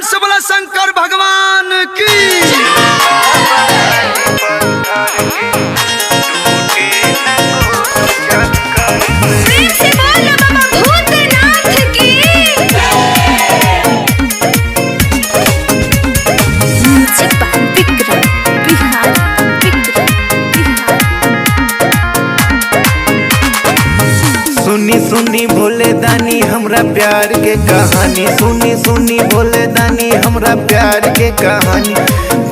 से बोला शंकर भगवान की। सुनी सुनी भोले दानी हमरा प्यार के कहानी, सुनी सुनी भोले दानी हमरा प्यार के कहानी।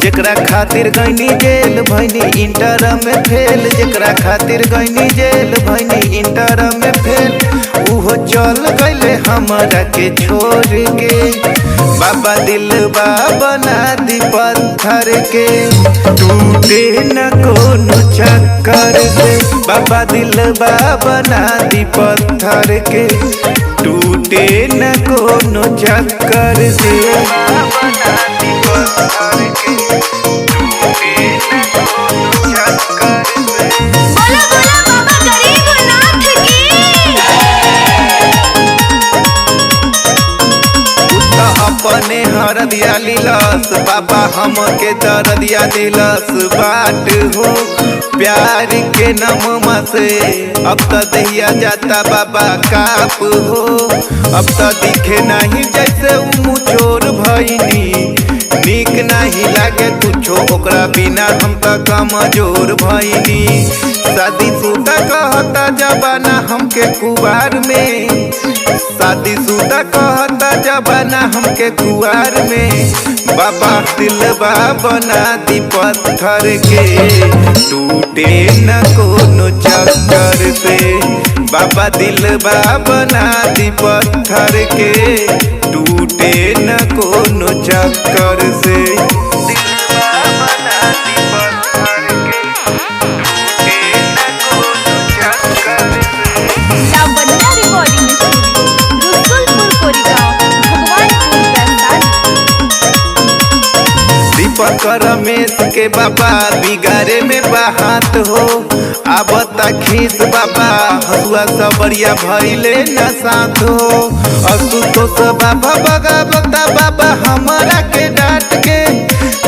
जेकरा खातिर गईनी जेल भईनी इंटर में फेल, जेकरा खातिर गईनी जेल भईनी इंटर में फेल, उहो चल गईले हमरा के छोड़ के। बाबा दिलबा बना दी पत्थर के, टूटे न कोनो चक्कर से। बाबा दिलबा बना दी पत्थर के, टूटे न कोनो चक्कर से। बना दी पत्थर के, टूटे न कोनो चक्कर से। बोला बोला बाबा गरीबनाथ की। अपने हरदिया लीलस बाबा हमके दर्दिया दिलस बाट हो प्यार के नममा से। अब तो दहिया जाता बाबा काप हो, अब तो दिखे नहीं जैसे मुचोर भईनी। नीक नहीं लागे कुछो ओकरा बिना हम तो कमजोर भईनी। शादी शुदा कहता जबाना हमके कुवार में, शादी शुदा कहता जबाना हमके कुवार में। बाबा दिलबा बना दी पत्थर के, टूटे न कोनो चक्कर से। बाबा दिलबा बना दी पत्थर के, टूटे न कोनो चक्कर से। दिलबा बना दी पत्थर के, टूटे न कोनो चक्कर से। Lavanya recording studio Rasulpur Korigaon Bhagwanpur Vaishali. दीपक रमेश के बाबा बिगारे में बाहात हो, आबता खीस बाबा हसुआ सबरिया भइले न साथ हो। असुतोष बाबा बगावता बाबा हमारा के डांट के।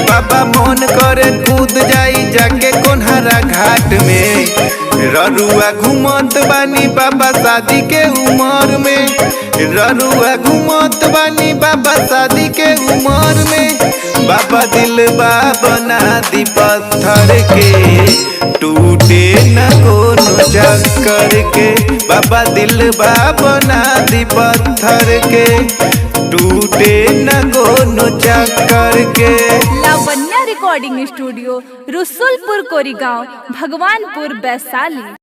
बाबा मन करे कूद जाई जाके कोन्हरा घाट में। ररुआ घूमत बानी बाबा शादी के उमर में, ररुआ घूमत बानी बाबा शादी के उमर में। बाबा दिलबा बना दी पत्थर के, टूटे न कोनो चक्कर के। बाबा दिलबा बना दी पत्थर के, टूटे न कोनो चक्कर के। Lavanya recording studio Rasulpur Korigaon Bhagwanpur Vaishali.